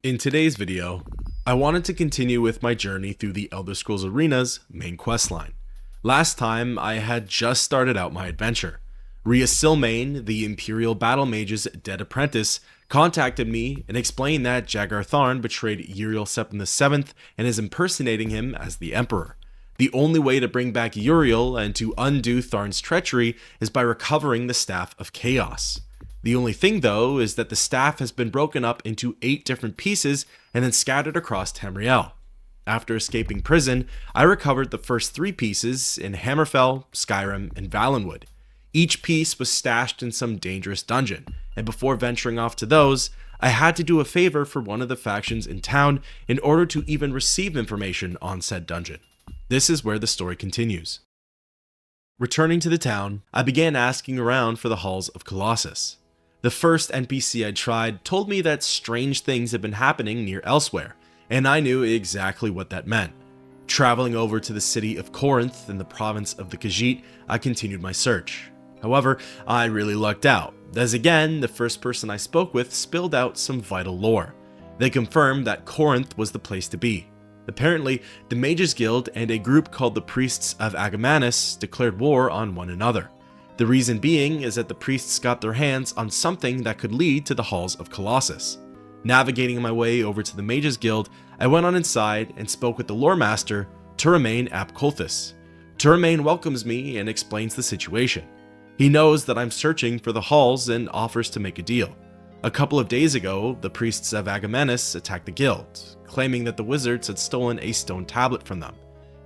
In today's video, I wanted to continue with my journey through the Elder Scrolls Arena's main questline. Last time, I had just started out my adventure. Rhea Silmain, the Imperial Battle Mage's dead apprentice, contacted me and explained that Jagar Tharn betrayed Uriel Septim VII and is impersonating him as the Emperor. The only way to bring back Uriel and to undo Tharn's treachery is by recovering the Staff of Chaos. The only thing though is that the staff has been broken up into 8 different pieces and then scattered across Tamriel. After escaping prison, I recovered the first 3 pieces in Hammerfell, Skyrim, and Valenwood. Each piece was stashed in some dangerous dungeon, and before venturing off to those, I had to do a favor for one of the factions in town in order to even receive information on said dungeon. This is where the story continues. Returning to the town, I began asking around for the Halls of Colossus. The first NPC I tried told me that strange things had been happening near elsewhere, and I knew exactly what that meant. Traveling over to the city of Corinth in the province of the Khajiit, I continued my search. However, I really lucked out, as again, the first person I spoke with spilled out some vital lore. They confirmed that Corinth was the place to be. Apparently, the Mages Guild and a group called the Priests of Agamanus declared war on one another. The reason being is that the priests got their hands on something that could lead to the Halls of Colossus. Navigating my way over to the Mages Guild, I went on inside and spoke with the lore master, Turamain ap Kolthus. Turamain welcomes me and explains the situation. He knows that I'm searching for the halls and offers to make a deal. A couple of days ago, the priests of Agamanus attacked the guild, claiming that the wizards had stolen a stone tablet from them.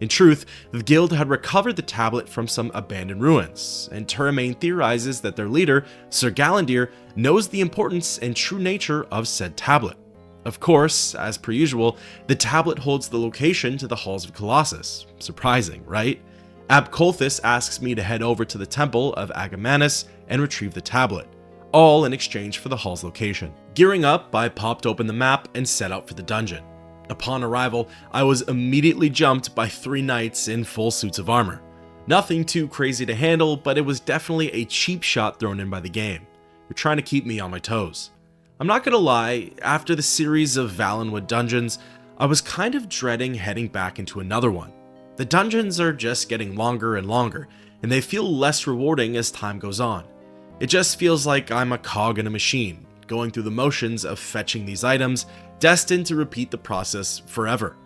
In truth, the guild had recovered the tablet from some abandoned ruins, and Turamain theorizes that their leader, Sir Galandir, knows the importance and true nature of said tablet. Of course, as per usual, the tablet holds the location to the Halls of Colossus. Surprising, right? Ab Kolthus asks me to head over to the Temple of Agamanus and retrieve the tablet, all in exchange for the hall's location. Gearing up, I popped open the map and set out for the dungeon. Upon arrival, I was immediately jumped by 3 knights in full suits of armor. Nothing too crazy to handle, but it was definitely a cheap shot thrown in by the game. They're trying to keep me on my toes. I'm not gonna lie, after the series of Valenwood dungeons, I was kind of dreading heading back into another one. The dungeons are just getting longer and longer, and they feel less rewarding as time goes on. It just feels like I'm a cog in a machine, going through the motions of fetching these items, destined to repeat the process forever.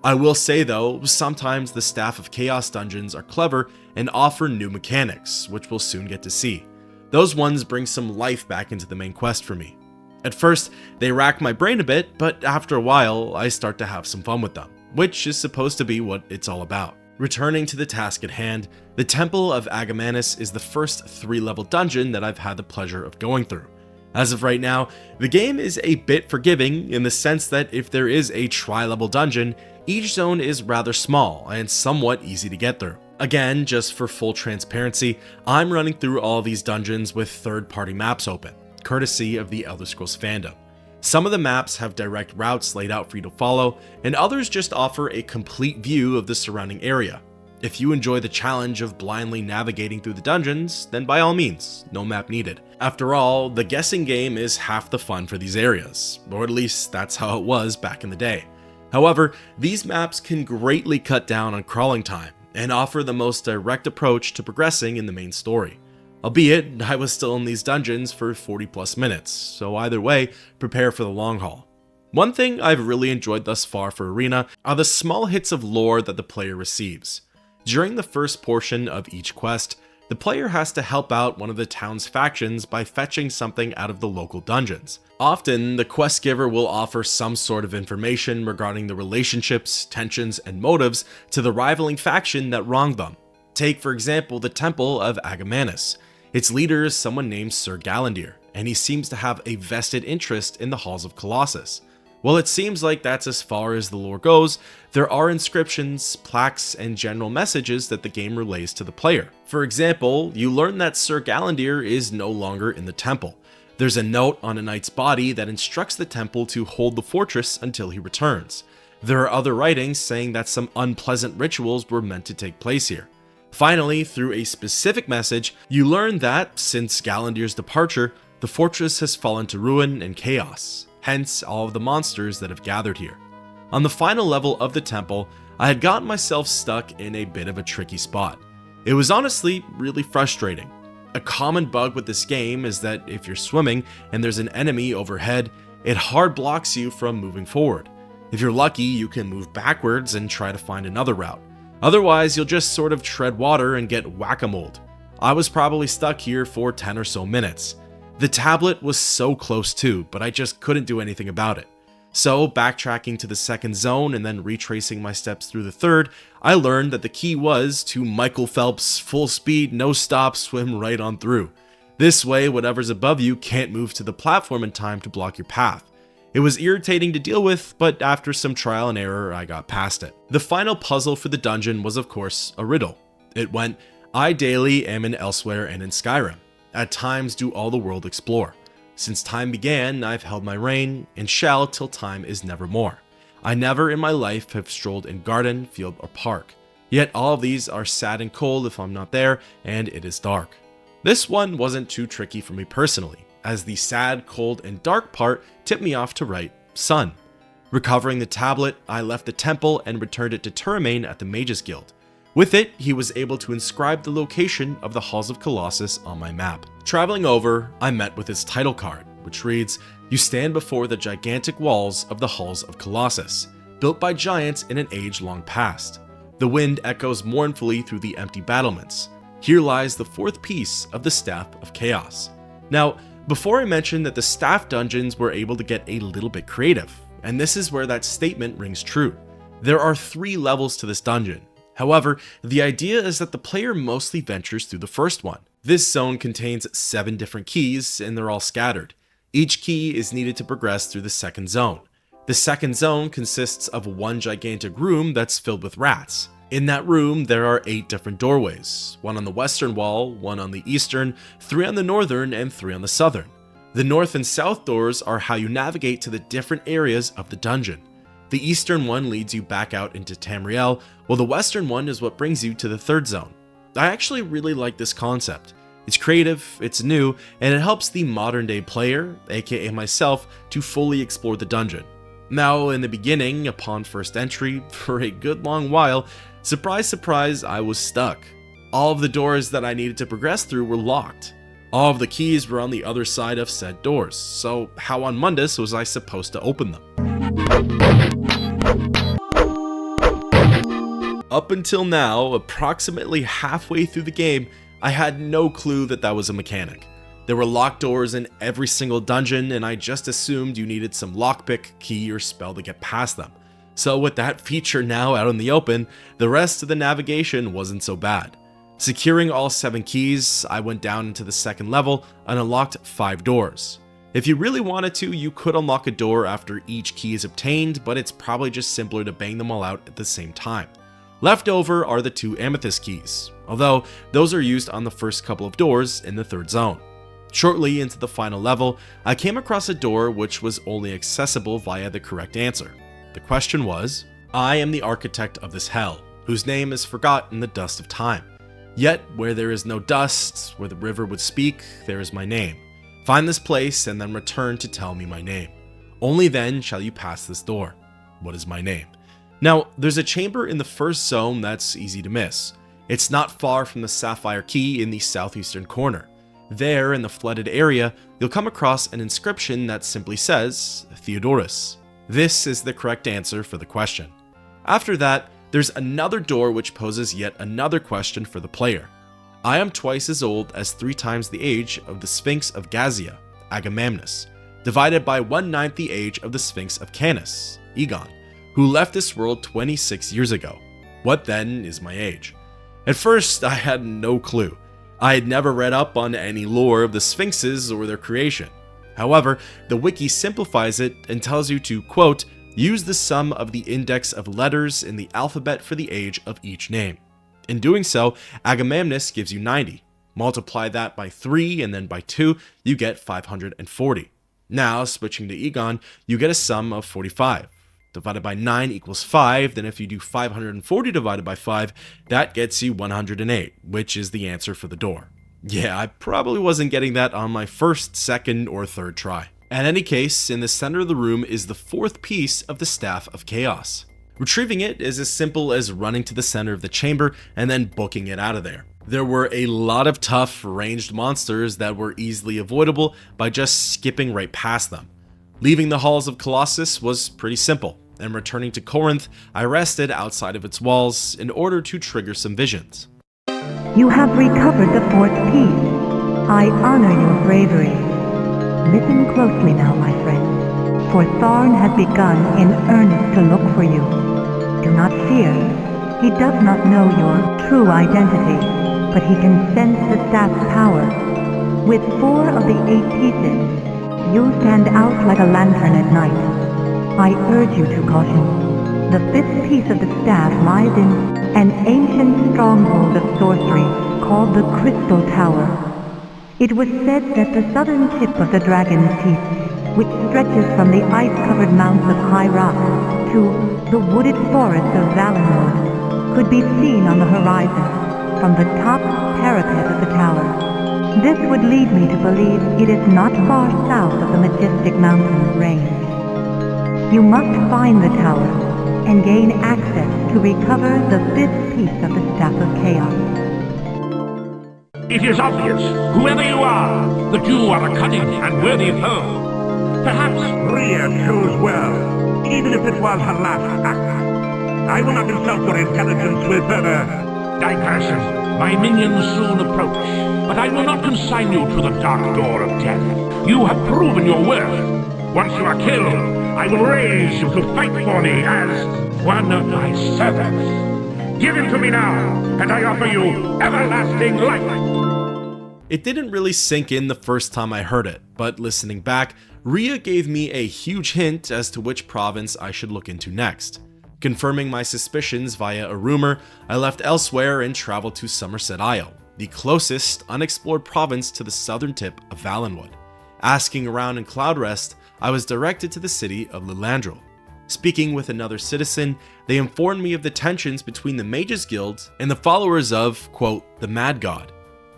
I will say though, sometimes the Staff of Chaos dungeons are clever and offer new mechanics, which we'll soon get to see. Those ones bring some life back into the main quest for me. At first, they rack my brain a bit, but after a while, I start to have some fun with them, which is supposed to be what it's all about. Returning to the task at hand, the Temple of Agamanus is the first 3-level dungeon that I've had the pleasure of going through. As of right now, the game is a bit forgiving in the sense that if there is a tri-level dungeon, each zone is rather small and somewhat easy to get through. Again, just for full transparency, I'm running through all these dungeons with third-party maps open, courtesy of the Elder Scrolls fandom. Some of the maps have direct routes laid out for you to follow, and others just offer a complete view of the surrounding area. If you enjoy the challenge of blindly navigating through the dungeons, then by all means, no map needed. After all, the guessing game is half the fun for these areas, or at least that's how it was back in the day. However, these maps can greatly cut down on crawling time, and offer the most direct approach to progressing in the main story. Albeit, I was still in these dungeons for 40 plus minutes, so either way, prepare for the long haul. One thing I've really enjoyed thus far for Arena are the small hits of lore that the player receives. During the first portion of each quest, the player has to help out one of the town's factions by fetching something out of the local dungeons. Often, the quest giver will offer some sort of information regarding the relationships, tensions, and motives to the rivaling faction that wronged them. Take, for example, the Temple of Agamanus. Its leader is someone named Sir Galandir, and he seems to have a vested interest in the Halls of Colossus. While it seems like that's as far as the lore goes, there are inscriptions, plaques, and general messages that the game relays to the player. For example, you learn that Sir Galandir is no longer in the temple. There's a note on a knight's body that instructs the temple to hold the fortress until he returns. There are other writings saying that some unpleasant rituals were meant to take place here. Finally, through a specific message, you learn that, since Galandir's departure, the fortress has fallen to ruin and chaos. hence all of the monsters that have gathered here. On the final level of the temple, I had gotten myself stuck in a bit of a tricky spot. It was honestly really frustrating. A common bug with this game is that if you're swimming and there's an enemy overhead, it hard blocks you from moving forward. If you're lucky, you can move backwards and try to find another route. Otherwise, you'll just sort of tread water and get whack-a-moled. I was probably stuck here for 10 or so minutes. The tablet was so close too, but I just couldn't do anything about it. So, backtracking to the second zone and then retracing my steps through the third, I learned that the key was to Michael Phelps, full speed, no stop, swim right on through. This way, whatever's above you can't move to the platform in time to block your path. It was irritating to deal with, but after some trial and error, I got past it. The final puzzle for the dungeon was, of course, a riddle. It went, I daily am in Elsewhere and in Skyrim. At times do all the world explore. Since time began, I've held my reign, and shall till time is nevermore. I never in my life have strolled in garden, field, or park. Yet all of these are sad and cold if I'm not there, and it is dark. This one wasn't too tricky for me personally, as the sad, cold, and dark part tipped me off to write sun. Recovering the tablet, I left the temple and returned it to Turamain at the Mages Guild. With it, he was able to inscribe the location of the Halls of Colossus on my map. Traveling over, I met with its title card, which reads, You stand before the gigantic walls of the Halls of Colossus, built by giants in an age long past. The wind echoes mournfully through the empty battlements. Here lies the fourth piece of the Staff of Chaos. Now, before I mentioned that the staff dungeons were able to get a little bit creative, and this is where that statement rings true. There are 3 levels to this dungeon. However, the idea is that the player mostly ventures through the first one. This zone contains 7 different keys, and they're all scattered. Each key is needed to progress through the second zone. The second zone consists of one gigantic room that's filled with rats. In that room, there are 8 different doorways, 1 on the western wall, 1 on the eastern, 3 on the northern, and 3 on the southern. The north and south doors are how you navigate to the different areas of the dungeon. The eastern one leads you back out into Tamriel, while the western one is what brings you to the third zone. I actually really like this concept. It's creative, it's new, and it helps the modern day player, aka myself, to fully explore the dungeon. Now, in the beginning, upon first entry, for a good long while, surprise surprise, I was stuck. All of the doors that I needed to progress through were locked. All of the keys were on the other side of said doors, so how on Mundus was I supposed to open them? Up until now, approximately halfway through the game, I had no clue that that was a mechanic. There were locked doors in every single dungeon, and I just assumed you needed some lockpick, key, or spell to get past them. So with that feature now out in the open, the rest of the navigation wasn't so bad. Securing all 7 keys, I went down into the second level and unlocked 5 doors. If you really wanted to, you could unlock a door after each key is obtained, but it's probably just simpler to bang them all out at the same time. Left over are the 2 amethyst keys, although those are used on the first couple of doors in the third zone. Shortly into the final level, I came across a door which was only accessible via the correct answer. The question was, I am the architect of this hell, whose name is forgot in the dust of time. Yet, where there is no dust, where the river would speak, there is my name. Find this place and then return to tell me my name. Only then shall you pass this door. What is my name? Now, there's a chamber in the first zone that's easy to miss. It's not far from the Sapphire Key in the southeastern corner. There, in the flooded area, you'll come across an inscription that simply says, Theodorus. This is the correct answer for the question. After that, there's another door which poses yet another question for the player. I am twice as old as 3 times the age of the Sphinx of Gazia, Agamemnus, divided by 1/9 the age of the Sphinx of Canis, Egon, who left this world 26 years ago. What then is my age? At first, I had no clue. I had never read up on any lore of the Sphinxes or their creation. However, the wiki simplifies it and tells you to, quote, use the sum of the index of letters in the alphabet for the age of each name. In doing so, Agamemnus gives you 90. Multiply that by 3 and then by 2, you get 540. Now, switching to Egon, you get a sum of 45. Divided by 9 equals 5, then if you do 540 divided by 5, that gets you 108, which is the answer for the door. Yeah, I probably wasn't getting that on my first, second, or third try. In any case, in the center of the room is the fourth piece of the Staff of Chaos. Retrieving it is as simple as running to the center of the chamber and then booking it out of there. There were a lot of tough, ranged monsters that were easily avoidable by just skipping right past them. Leaving the Halls of Colossus was pretty simple, and returning to Corinth, I rested outside of its walls in order to trigger some visions. You have recovered the fourth piece. I honor your bravery. Listen closely now, my friend, for Tharn has begun in earnest to look for you. Do not fear. He does not know your true identity, but he can sense the staff's power. With 4 of the 8 pieces, you stand out like a lantern at night. I urge you to caution. The 5th piece of the staff lies in an ancient stronghold of sorcery called the Crystal Tower. It was said that the southern tip of the Dragon's Teeth, which stretches from the ice-covered mounts of High Rock to the wooded forests of Valenwood, could be seen on the horizon from the top parapet of the tower. This would lead me to believe it is not far south of the majestic mountain range. You must find the tower and gain access to recover the 5th piece of the Staff of Chaos. It is obvious, whoever you are, that you are a cunning and worthy foe. Perhaps Rhea chose well, even if it was her last act. I will not insult your intelligence with further digression. My minions soon approach, but I will not consign you to the dark door of death. You have proven your worth. Once you are killed, I will raise you to fight for me as one of my servants. Give him to me now, and I offer you everlasting life. It didn't really sink in the first time I heard it, but listening back, Rhea gave me a huge hint as to which province I should look into next. Confirming my suspicions via a rumor, I left elsewhere and traveled to Somerset Isle, the closest unexplored province to the southern tip of Valenwood. Asking around in Cloudrest, I was directed to the city of Lilandril. Speaking with another citizen, they informed me of the tensions between the Mages Guild and the followers of, quote, the Mad God.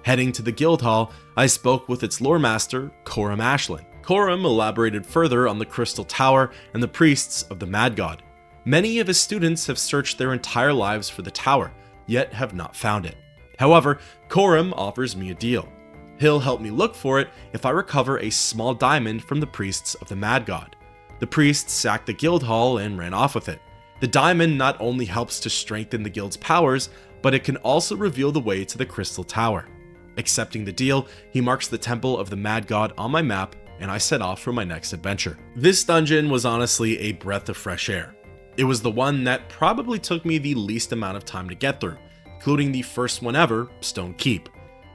Heading to the guild hall, I spoke with its lore master, Coram Ashlin. Coram elaborated further on the Crystal Tower and the priests of the Mad God. Many of his students have searched their entire lives for the tower, yet have not found it. However, Coram offers me a deal. He'll help me look for it if I recover a small diamond from the priests of the Mad God. The priests sacked the guild hall and ran off with it. The diamond not only helps to strengthen the guild's powers, but it can also reveal the way to the Crystal Tower. Accepting the deal, he marks the Temple of the Mad God on my map, and I set off for my next adventure. This dungeon was honestly a breath of fresh air. It was the one that probably took me the least amount of time to get through, including the first one ever, Stone Keep.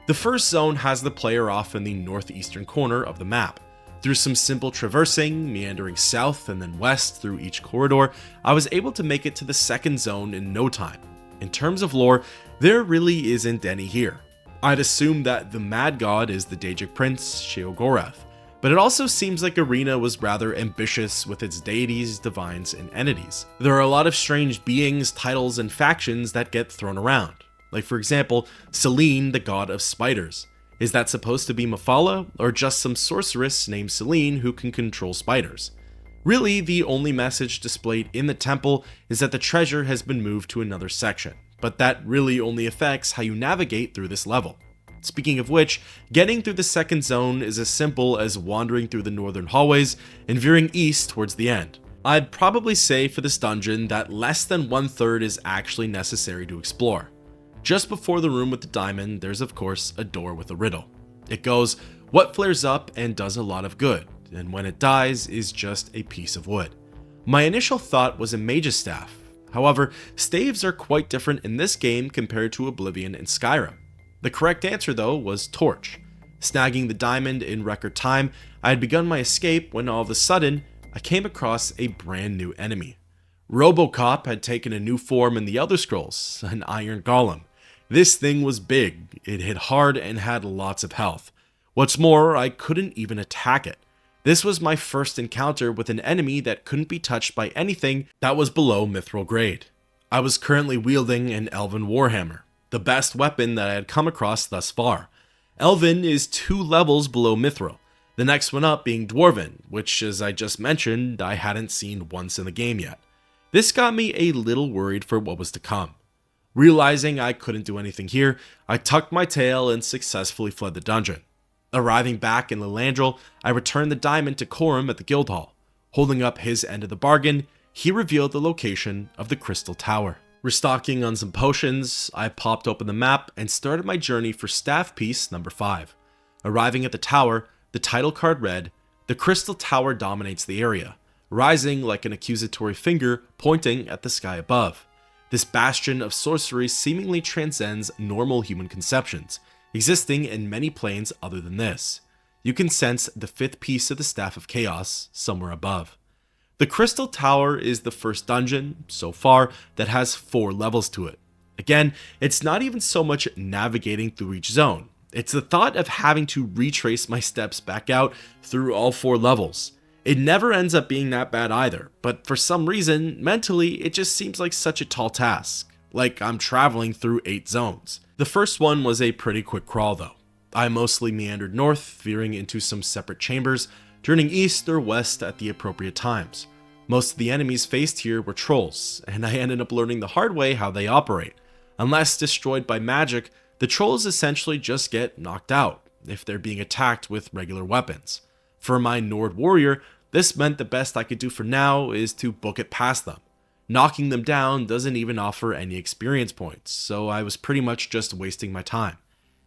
The first zone has the player off in the northeastern corner of the map. Through some simple traversing, meandering south and then west through each corridor, I was able to make it to the second zone in no time. In terms of lore, there really isn't any here. I'd assume that the Mad God is the Daedric Prince, Sheogorath, but it also seems like Arena was rather ambitious with its deities, divines, and entities. There are a lot of strange beings, titles, and factions that get thrown around. Like for example, Selene, the god of spiders. Is that supposed to be Mephala, or just some sorceress named Selene who can control spiders? Really, the only message displayed in the temple is that the treasure has been moved to another section, but that really only affects how you navigate through this level. Speaking of which, getting through the second zone is as simple as wandering through the northern hallways and veering east towards the end. I'd probably say for this dungeon that less than 1/3 is actually necessary to explore. Just before the room with the diamond, there's of course a door with a riddle. It goes, what flares up and does a lot of good, and when it dies is just a piece of wood. My initial thought was a mage's staff. However, staves are quite different in this game compared to Oblivion and Skyrim. The correct answer though was torch. Snagging the diamond in record time, I had begun my escape when all of a sudden, I came across a brand new enemy. Robocop had taken a new form in the Elder Scrolls, an iron golem. This thing was big, it hit hard and had lots of health. What's more, I couldn't even attack it. This was my first encounter with an enemy that couldn't be touched by anything that was below mithril grade. I was currently wielding an Elven Warhammer, the best weapon that I had come across thus far. Elven is 2 levels below mithril. The next one up being Dwarven, which, as I just mentioned, I hadn't seen once in the game yet. This got me a little worried for what was to come. Realizing I couldn't do anything here, I tucked my tail and successfully fled the dungeon. Arriving back in Lilandril, I returned the diamond to Corum at the Guildhall. Holding up his end of the bargain, he revealed the location of the Crystal Tower. Restocking on some potions, I popped open the map and started my journey for staff piece number 5. Arriving at the tower, the title card read, "The Crystal Tower dominates the area, rising like an accusatory finger pointing at the sky above. This bastion of sorcery seemingly transcends normal human conceptions, existing in many planes other than this. You can sense the 5th piece of the Staff of Chaos somewhere above." The Crystal Tower is the first dungeon, so far, that has 4 levels to it. Again, it's not even so much navigating through each zone. It's the thought of having to retrace my steps back out through all 4 levels. It never ends up being that bad either, but for some reason, mentally, it just seems like such a tall task. Like I'm traveling through 8 zones. The first one was a pretty quick crawl though. I mostly meandered north, veering into some separate chambers, turning east or west at the appropriate times. Most of the enemies faced here were trolls, and I ended up learning the hard way how they operate. Unless destroyed by magic, the trolls essentially just get knocked out if they're being attacked with regular weapons. For my Nord warrior, this meant the best I could do for now is to book it past them. Knocking them down doesn't even offer any experience points, so I was pretty much just wasting my time.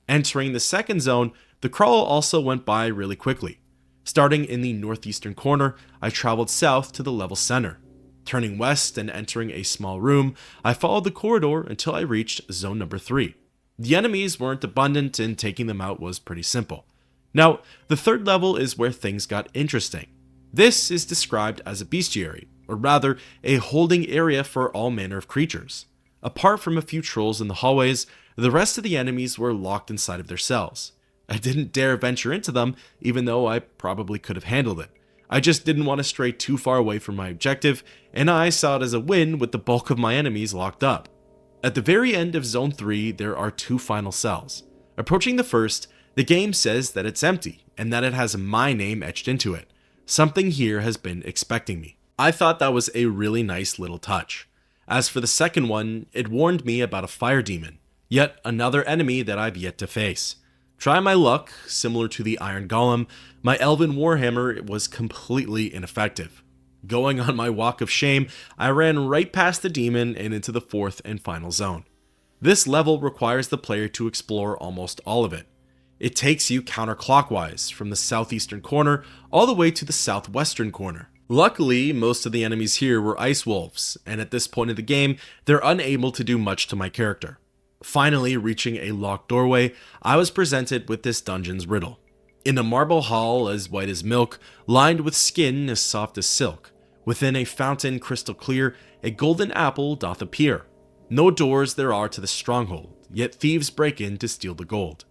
Entering the second zone, the crawl also went by really quickly. Starting in the northeastern corner, I traveled south to the level center. Turning west and entering a small room, I followed the corridor until I reached zone number 3. The enemies weren't abundant and taking them out was pretty simple. Now, the third level is where things got interesting. This is described as a bestiary, or rather, a holding area for all manner of creatures. Apart from a few trolls in the hallways, the rest of the enemies were locked inside of their cells. I didn't dare venture into them, even though I probably could have handled it. I just didn't want to stray too far away from my objective, and I saw it as a win with the bulk of my enemies locked up. At the very end of Zone 3, there are 2 final cells. Approaching the first, the game says that it's empty, and that it has my name etched into it. Something here has been expecting me. I thought that was a really nice little touch. As for the second one, it warned me about a fire demon, yet another enemy that I've yet to face. Try my luck, similar to the Iron Golem, my Elven Warhammer was completely ineffective. Going on my walk of shame, I ran right past the demon and into the 4th and final zone. This level requires the player to explore almost all of it. It takes you counterclockwise from the southeastern corner all the way to the southwestern corner. Luckily, most of the enemies here were ice wolves, and at this point of the game, they're unable to do much to my character. Finally reaching a locked doorway, I was presented with this dungeon's riddle. In a marble hall as white as milk, lined with skin as soft as silk, within a fountain crystal clear, a golden apple doth appear. No doors there are to the stronghold, yet thieves break in to steal the gold.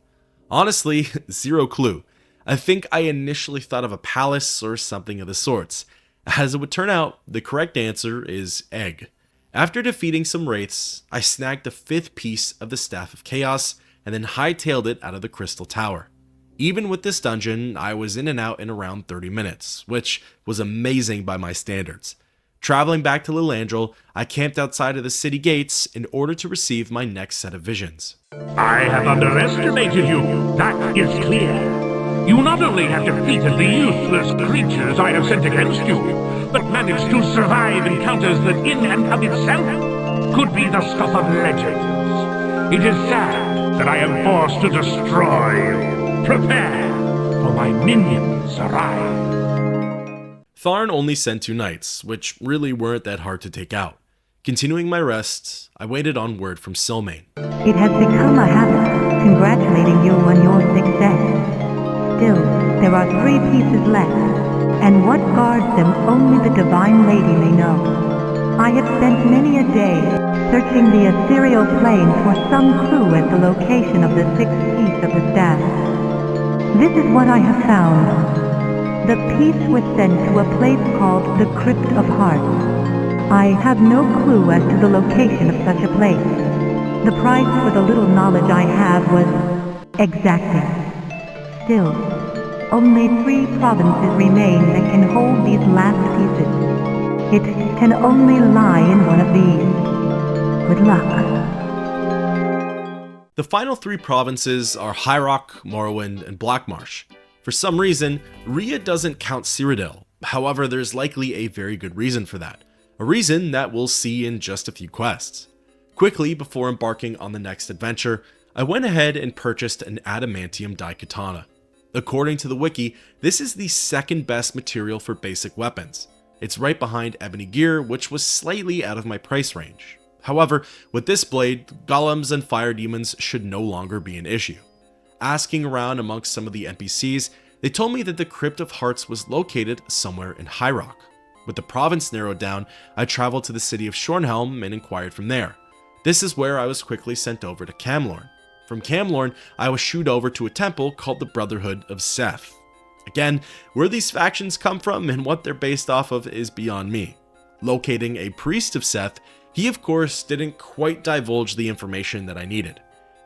Honestly, zero clue. I think I initially thought of a palace or something of the sorts. As it would turn out, the correct answer is egg. After defeating some wraiths, I snagged the 5th piece of the Staff of Chaos and then hightailed it out of the Crystal Tower. Even with this dungeon, I was in and out in around 30 minutes, which was amazing by my standards. Traveling back to Lilandril, I camped outside of the city gates in order to receive my next set of visions. I have underestimated you, that is clear. You not only have defeated the useless creatures I have sent against you, but managed to survive encounters that in and of itself could be the stuff of legends. It is sad that I am forced to destroy you. Prepare, for my minions arrive. Tharn only sent 2 knights, which really weren't that hard to take out. Continuing my rest, I waited on word from Silmain. It has become a habit, congratulating you on your success. Still, there are 3 pieces left, and what guards them only the Divine Lady may know. I have spent many a day searching the ethereal plane for some clue at the location of the 6th piece of the staff. This is what I have found. The piece was sent to a place called the Crypt of Hearts. I have no clue as to the location of such a place. The price for the little knowledge I have was exacting. Still, Only 3 provinces remain that can hold these last pieces. It can only lie in one of these. Good luck. The final 3 provinces are High Rock, Morrowind, and Blackmarsh. For some reason, Rhea doesn't count Cyrodiil. However, there's likely a very good reason for that. A reason that we'll see in just a few quests. Quickly, before embarking on the next adventure, I went ahead and purchased an adamantium daikatana. According to the wiki, this is the second best material for basic weapons. It's right behind ebony gear, which was slightly out of my price range. However, with this blade, golems and fire demons should no longer be an issue. Asking around amongst some of the NPCs, they told me that the Crypt of Hearts was located somewhere in High Rock. With the province narrowed down, I traveled to the city of Shornhelm and inquired from there. This is where I was quickly sent over to Camlorn. From Camlorn, I was shooed over to a temple called the Brotherhood of Seth. Again, where these factions come from and what they're based off of is beyond me. Locating a priest of Seth, he of course didn't quite divulge the information that I needed.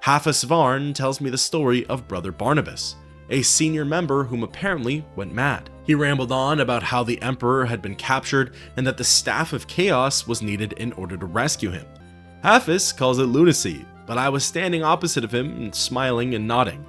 Hafis Varn tells me the story of Brother Barnabas, a senior member whom apparently went mad. He rambled on about how the Emperor had been captured and that the Staff of Chaos was needed in order to rescue him. Hafis calls it lunacy, but I was standing opposite of him and smiling and nodding.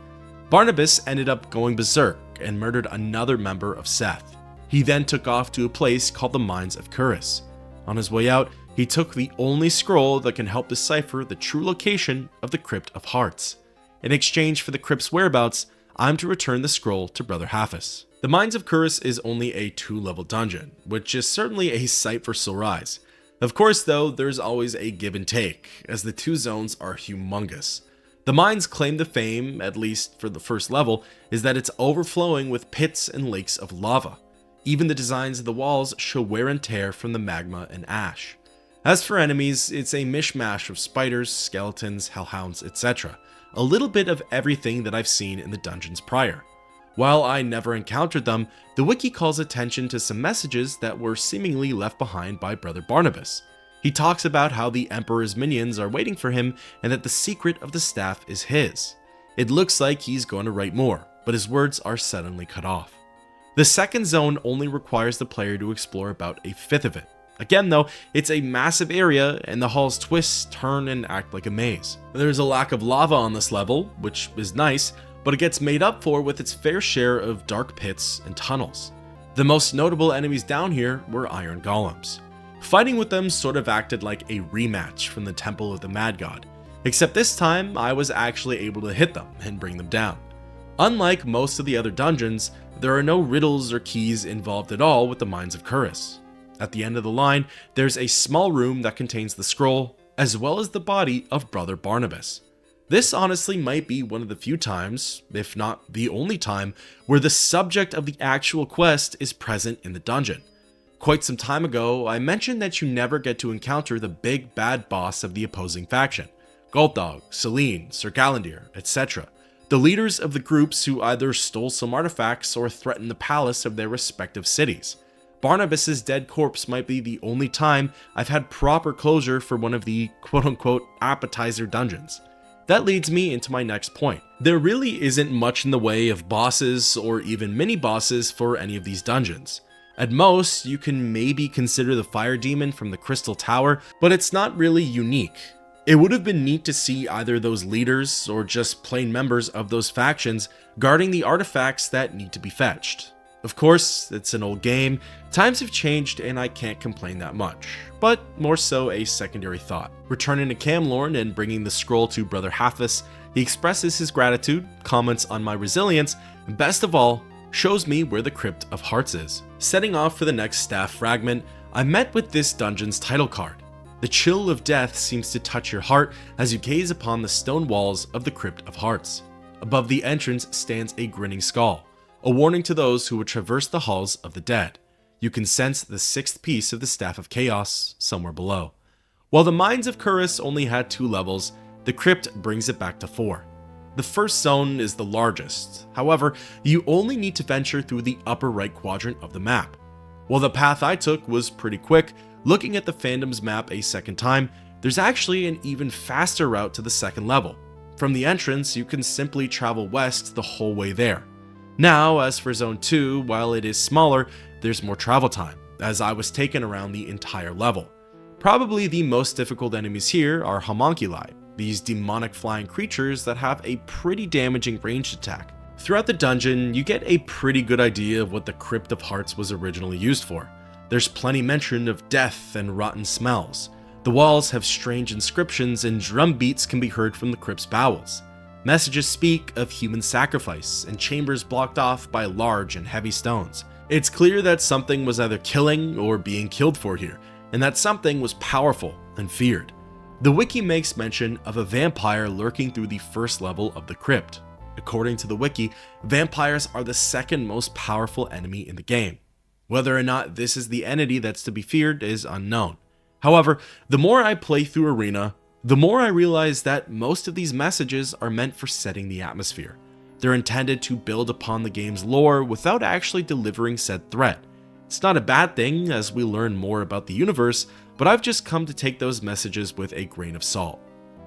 Barnabas ended up going berserk and murdered another member of Seth. He then took off to a place called the Mines of Khuras. On his way out, he took the only scroll that can help decipher the true location of the Crypt of Hearts. In exchange for the crypt's whereabouts, I'm to return the scroll to Brother Hafis. The Mines of Khuras is only a 2-level dungeon, which is certainly a sight for sore eyes. Of course though, there's always a give and take, as the 2 zones are humongous. The mines' claim to fame, at least for the first level, is that it's overflowing with pits and lakes of lava. Even the designs of the walls show wear and tear from the magma and ash. As for enemies, it's a mishmash of spiders, skeletons, hellhounds, etc. A little bit of everything that I've seen in the dungeons prior. While I never encountered them, the wiki calls attention to some messages that were seemingly left behind by Brother Barnabas. He talks about how the Emperor's minions are waiting for him and that the secret of the staff is his. It looks like he's going to write more, but his words are suddenly cut off. The second zone only requires the player to explore about 1/5 of it. Again though, it's a massive area and the halls twist, turn, and act like a maze. There's a lack of lava on this level, which is nice, but it gets made up for with its fair share of dark pits and tunnels. The most notable enemies down here were iron golems. Fighting with them sort of acted like a rematch from the Temple of the Mad God, except this time I was actually able to hit them and bring them down. Unlike most of the other dungeons, there are no riddles or keys involved at all with the Mines of Khuras. At the end of the line, there's a small room that contains the scroll, as well as the body of Brother Barnabas. This honestly might be one of the few times, if not the only time, where the subject of the actual quest is present in the dungeon. Quite some time ago, I mentioned that you never get to encounter the big bad boss of the opposing faction, Golddog, Selene, Sir Galandir, etc. The leaders of the groups who either stole some artifacts or threatened the palace of their respective cities. Barnabas's dead corpse might be the only time I've had proper closure for one of the quote-unquote appetizer dungeons. That leads me into my next point. There really isn't much in the way of bosses or even mini-bosses for any of these dungeons. At most, you can maybe consider the fire demon from the Crystal Tower, but it's not really unique. It would have been neat to see either those leaders or just plain members of those factions guarding the artifacts that need to be fetched. Of course, it's an old game, times have changed and I can't complain that much, but more so a secondary thought. Returning to Camlorn and bringing the scroll to Brother Hafis, he expresses his gratitude, comments on my resilience, and best of all, shows me where the Crypt of Hearts is. Setting off for the next staff fragment, I met with this dungeon's title card. The chill of death seems to touch your heart as you gaze upon the stone walls of the Crypt of Hearts. Above the entrance stands a grinning skull, a warning to those who would traverse the halls of the dead. You can sense the 6th piece of the Staff of Chaos somewhere below. While the Mines of Khuras only had 2 levels, the crypt brings it back to 4. The first zone is the largest, however, you only need to venture through the upper right quadrant of the map. While the path I took was pretty quick, looking at the fandom's map a second time, there's actually an even faster route to the second level. From the entrance, you can simply travel west the whole way there. Now, as for Zone 2, while it is smaller, there's more travel time, as I was taken around the entire level. Probably the most difficult enemies here are homunculi, these demonic flying creatures that have a pretty damaging ranged attack. Throughout the dungeon, you get a pretty good idea of what the Crypt of Hearts was originally used for. There's plenty mention of death and rotten smells. The walls have strange inscriptions and drum beats can be heard from the crypt's bowels. Messages speak of human sacrifice and chambers blocked off by large and heavy stones. It's clear that something was either killing or being killed for here, and that something was powerful and feared. The wiki makes mention of a vampire lurking through the first level of the crypt. According to the wiki, vampires are the second most powerful enemy in the game. Whether or not this is the entity that's to be feared is unknown. However, the more I play through Arena, the more I realize that most of these messages are meant for setting the atmosphere. They're intended to build upon the game's lore without actually delivering said threat. It's not a bad thing as we learn more about the universe, but I've just come to take those messages with a grain of salt.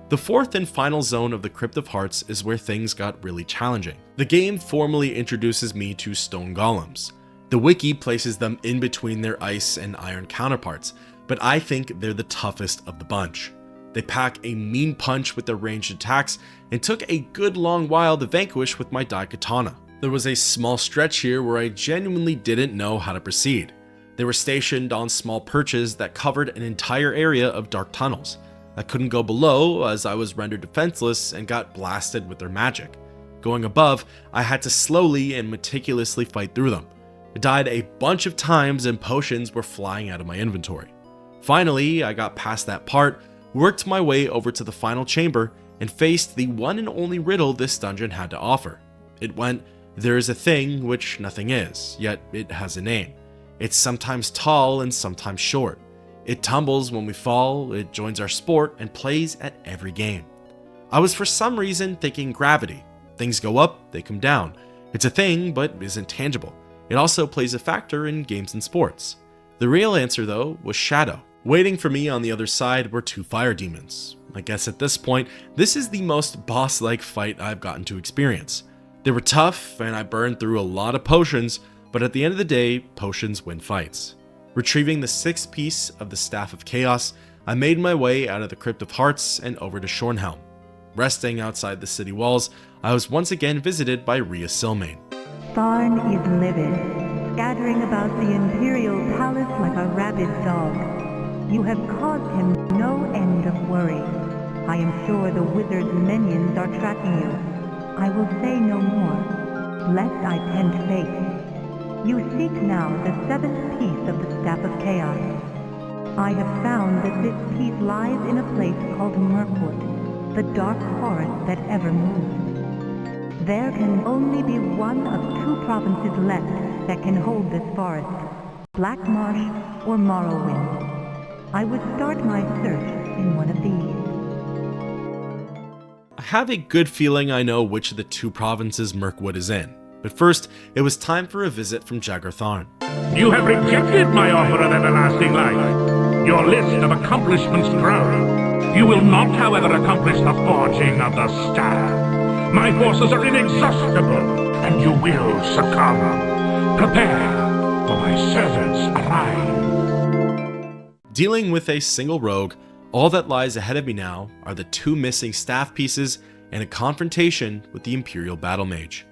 The fourth and final zone of the Crypt of Hearts is where things got really challenging. The game formally introduces me to stone golems. The wiki places them in between their ice and iron counterparts, but I think they're the toughest of the bunch. They pack a mean punch with their ranged attacks and took a good long while to vanquish with my daikatana. There was a small stretch here where I genuinely didn't know how to proceed. They were stationed on small perches that covered an entire area of dark tunnels. I couldn't go below as I was rendered defenseless and got blasted with their magic. Going above, I had to slowly and meticulously fight through them. I died a bunch of times and potions were flying out of my inventory. Finally, I got past that part, worked my way over to the final chamber, and faced the one and only riddle this dungeon had to offer. It went, there is a thing which nothing is, yet it has a name. It's sometimes tall and sometimes short. It tumbles when we fall, it joins our sport, and plays at every game. I was for some reason thinking gravity. Things go up, they come down. It's a thing, but isn't tangible. It also plays a factor in games and sports. The real answer, though, was shadow. Waiting for me on the other side were two fire demons. I guess at this point, this is the most boss-like fight I've gotten to experience. They were tough, and I burned through a lot of potions, but at the end of the day, potions win fights. Retrieving the sixth piece of the Staff of Chaos, I made my way out of the Crypt of Hearts and over to Shornhelm. Resting outside the city walls, I was once again visited by Rhea Silmain. Tharn is livid, scattering about the Imperial Palace like a rabid dog. You have caused him no end of worry. I am sure the wizard's minions are tracking you. I will say no more, lest I tempt fate. You seek now the seventh piece of the Staff of Chaos. I have found that this piece lies in a place called Mirkwood, the dark forest that ever moves. There can only be one of two provinces left that can hold this forest, Black Marsh or Morrowind. I would start my search in one of these. I have a good feeling I know which of the two provinces Mirkwood is in. But first, it was time for a visit from Jagar Tharn. You have rejected my offer of everlasting life. Your list of accomplishments grow. You will not, however, accomplish the forging of the staff. My forces are inexhaustible, and you will succumb. Prepare, for my servants arrive. Dealing with a single rogue, all that lies ahead of me now are the two missing staff pieces and a confrontation with the Imperial Battle Mage.